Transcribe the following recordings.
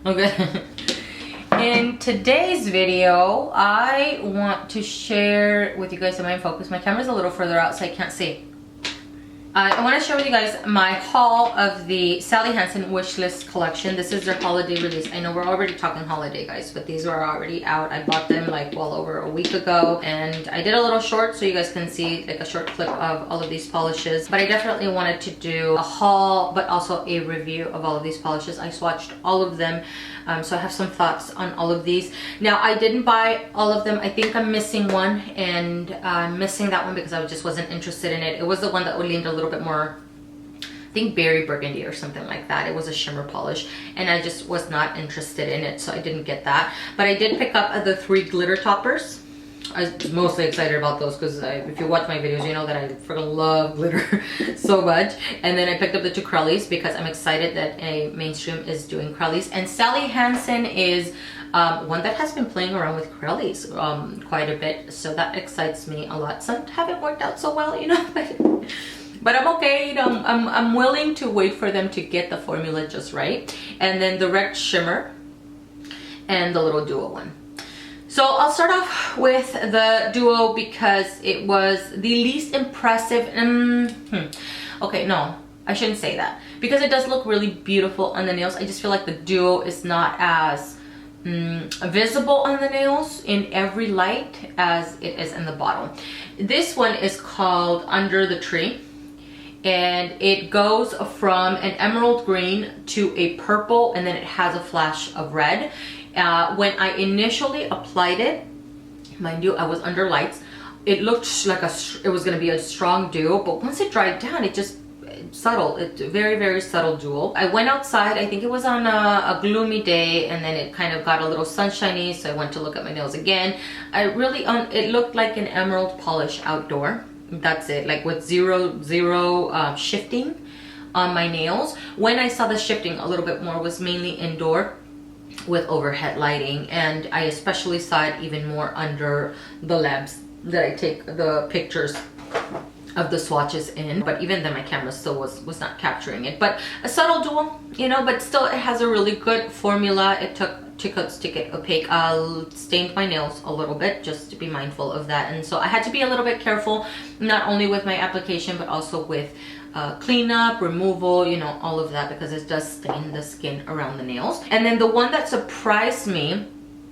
Okay. In today's video, I want to share with you guys, am I in focus? My camera's a little further out so I can't see. I want to share with you guys my haul of the Sally Hansen Wishlist collection. This is their holiday release. I know we're already talking holiday, guys, but these are already out. I bought them like well over a week ago, and I did a little short so you guys can see like a short clip of all of these polishes. But I definitely wanted to do a haul, but also a review of all of these polishes. I swatched all of them, so I have some thoughts on all of these. Now, I didn't buy all of them. I think I'm missing one, and I'm missing that one because I just wasn't interested in it. It was the one that leaned a little bit more, I think, berry burgundy or something like that. It was a shimmer polish, and I just was not interested in it, so I didn't get that. But I did pick up the 3 glitter toppers. I was mostly excited about those because if you watch my videos, you know that I freaking love glitter so much. And then I picked up the 2 Crellys because I'm excited that a mainstream is doing Crellys. And Sally Hansen is one that has been playing around with Crellys quite a bit, so that excites me a lot. Some haven't worked out so well, you know, but I'm okay. You know, I'm willing to wait for them to get the formula just right. And then the red shimmer and the little duo one. So I'll start off with the duo because it was the least impressive. Okay, no, I shouldn't say that because it does look really beautiful on the nails. I just feel like the duo is not as visible on the nails in every light as it is in the bottom. This one is called Under the Tree, and it goes from an emerald green to a purple, and then it has a flash of red. When I initially applied it, mind you, I was under lights, it looked like it was going to be a strong duo, but once it dried down, it just subtle. It's very, very subtle duo. I went outside, I think it was on a gloomy day, and then it kind of got a little sunshiny, so I went to look at my nails again. I really, it looked like an emerald polish outdoor. That's it, like with zero shifting on my nails. When I saw the shifting a little bit more was mainly indoor with overhead lighting, and I especially saw it even more under the lamps that I take the pictures of the swatches in. But even then my camera still was not capturing it. But a subtle duo, you know, but still it has a really good formula. It took 2 coats to get opaque. I stained my nails a little bit just to be mindful of that, and so I had to be a little bit careful, not only with my application but also with cleanup, removal, you know, all of that, because it does stain the skin around the nails. And then the one that surprised me,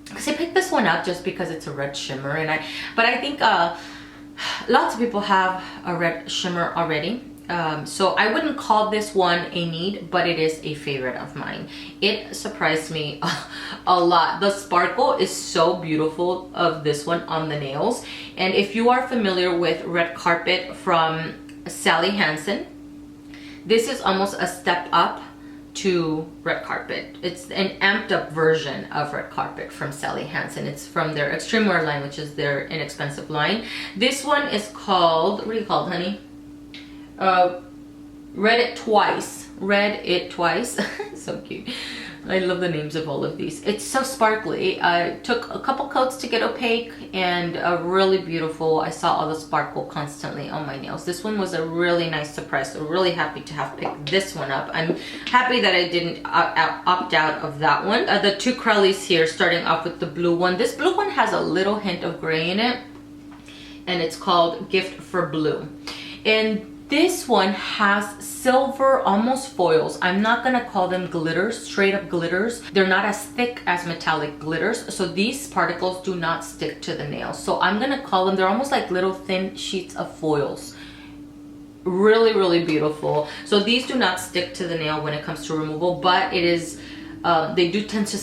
because I picked this one up just because it's a red shimmer, and I think lots of people have a red shimmer already. So I wouldn't call this one a need, but it is a favorite of mine. It surprised me a lot. The sparkle is so beautiful of this one on the nails. And if you are familiar with Red Carpet from Sally Hansen, this is almost a step up to Red Carpet. It's an amped up version of Red Carpet from Sally Hansen. It's from their Extreme Wear line, which is their inexpensive line. This one is called, what do you call it, honey? Read It Twice. Read It Twice. So cute. I love the names of all of these. It's so sparkly. I took a couple coats to get opaque, and really beautiful. I saw all the sparkle constantly on my nails. This one was a really nice surprise. So really happy to have picked this one up. I'm happy that I didn't opt out of that one. The 2 Crellys here, starting off with the blue one. This blue one has a little hint of gray in it, and it's called Gift for Blue. And this one has silver, almost foils. I'm not gonna call them glitters, straight up glitters. They're not as thick as metallic glitters, so these particles do not stick to the nails. So I'm gonna call them, they're almost like little thin sheets of foils. Really, really beautiful. So these do not stick to the nail when it comes to removal, but it is, they do tend to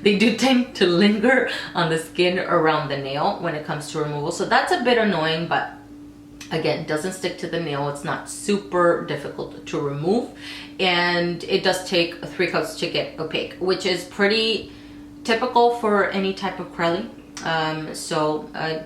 they do tend to linger on the skin around the nail when it comes to removal. So that's a bit annoying, but again, doesn't stick to the nail. It's not super difficult to remove, and it does take 3 coats to get opaque, which is pretty typical for any type of Crelly.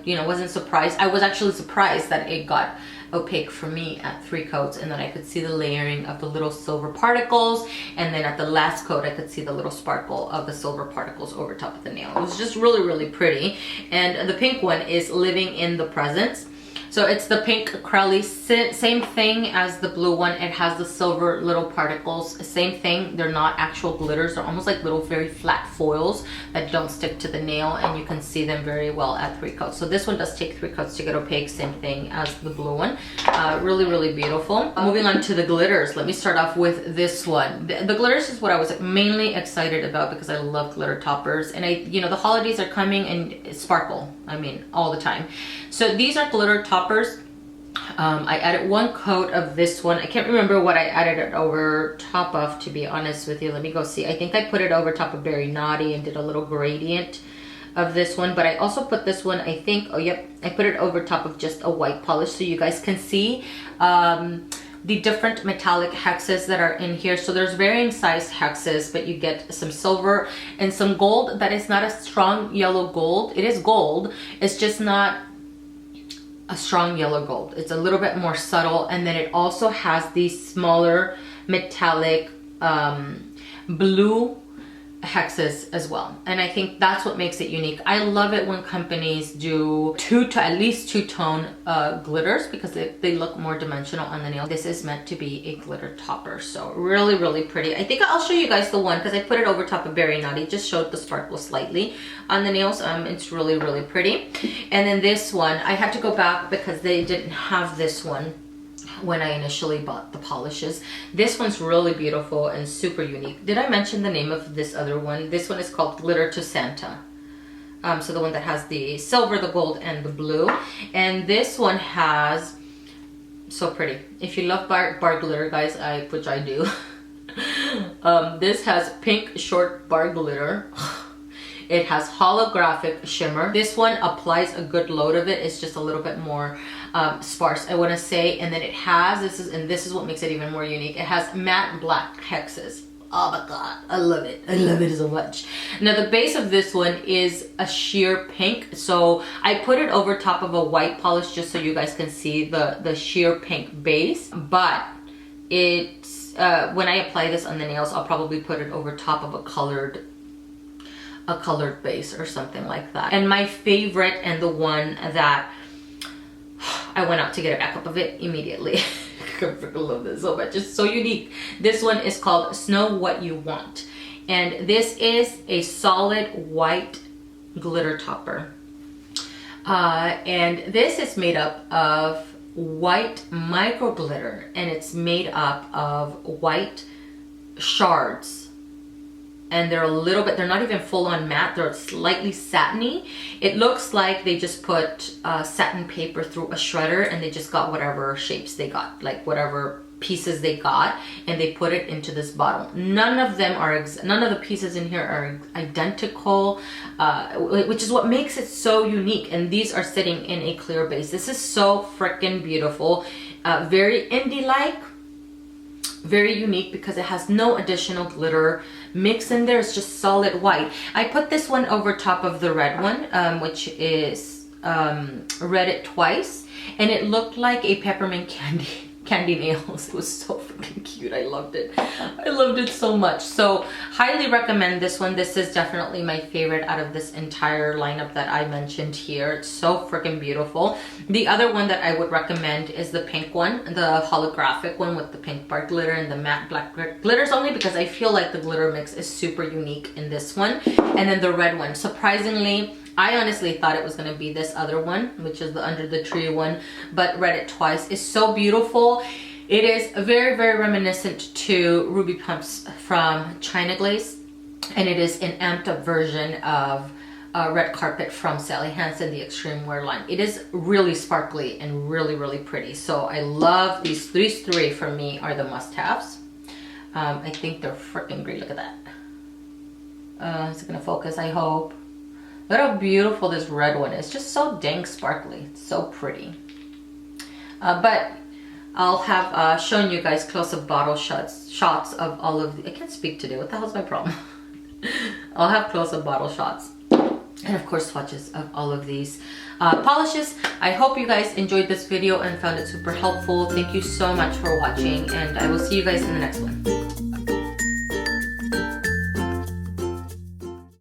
You know, wasn't surprised. I was actually surprised that it got opaque for me at 3 coats, and then I could see the layering of the little silver particles, and then at the last coat I could see the little sparkle of the silver particles over top of the nail. It was just really, really pretty. And the pink one is Living in the Presents. So it's the pink Crelly, same thing as the blue one. It has the silver little particles, same thing. They're not actual glitters, they're almost like little very flat foils that don't stick to the nail, and you can see them very well at 3 coats. So this one does take 3 coats to get opaque, same thing as the blue one. Really, really beautiful. Moving on to the glitters, let me start off with this one. The glitters is what I was mainly excited about because I love glitter toppers, and you know, the holidays are coming and sparkle, I mean, all the time. So these are glitter toppers. I added 1 coat of this one. I can't remember what I added it over top of, to be honest with you. Let me go see. I think I put it over top of Berry Naughty and did a little gradient of this one, but I also put this one, I think, oh yep, I put it over top of just a white polish so you guys can see the different metallic hexes that are in here. So there's varying size hexes, but you get some silver and some gold that is not a strong yellow gold. It is gold, it's just not a strong yellow gold. It's a little bit more subtle, and then it also has these smaller metallic blue hexes as well, and I think that's what makes it unique. I love it when companies do at least two-tone glitters because they look more dimensional on the nail. This is meant to be a glitter topper, so really, really pretty. I think I'll show you guys the one because I put it over top of Berry Naughty, just showed the sparkle slightly on the nails. It's really, really pretty. And then this one, I had to go back because they didn't have this one when I initially bought the polishes. This one's really beautiful and super unique. Did I mention the name of this other one? This one is called Glitter to Santa. So the one that has the silver, the gold, and the blue. And this one has, so pretty. If you love bar glitter, guys, which I do, this has pink short bar glitter. It has holographic shimmer. This one applies a good load of it. It's just a little bit more sparse, I want to say. And then it has, this is what makes it even more unique. It has matte black hexes. Oh my god, I love it. I love it so much. Now the base of this one is a sheer pink. So I put it over top of a white polish just so you guys can see the sheer pink base. But it's, when I apply this on the nails, I'll probably put it over top of a colored base or something like that. And my favorite, and the one that I went out to get a backup of it immediately. I freaking love this so much. It's so unique. This one is called Snow What You Want. And this is a solid white glitter topper. And this is made up of white micro glitter, and it's made up of white shards. And they're a little bit, they're not even full on matte, they're slightly satiny. It looks like they just put satin paper through a shredder and they just got whatever shapes they got, like whatever pieces they got, and they put it into this bottle. None of the pieces in here are identical, which is what makes it so unique. And these are sitting in a clear base. This is so freaking beautiful, very indie-like, very unique because it has no additional glitter mix in there. It's just solid white. I put this one over top of the red one, which is Read It Twice, and it looked like a peppermint candy nails. It was so freaking cute. I loved it. I loved it so much. So highly recommend this one. This is definitely my favorite out of this entire lineup that I mentioned here. It's so freaking beautiful. The other one that I would recommend is the pink one, the holographic one with the pink bar glitter and the matte black glitters, only because I feel like the glitter mix is super unique in this one. And then the red one, surprisingly, I honestly thought it was going to be this other one, which is the Under the Tree one, but Read It Twice is so beautiful. It is very, very reminiscent to Ruby Pumps from China Glaze, and it is an amped up version of Red Carpet from Sally Hansen, the Extreme Wear line. It is really sparkly and really, really pretty. So I love these three for me are the must-haves. I think they're freaking great. Look at that. Is it going to focus? I hope. Look how beautiful this red one is. Just so dang sparkly. It's so pretty. But I'll have shown you guys close-up bottle shots of all of the, I can't speak today. What the hell's my problem? I'll have close-up bottle shots. And of course swatches of all of these polishes. I hope you guys enjoyed this video and found it super helpful. Thank you so much for watching, and I will see you guys in the next one.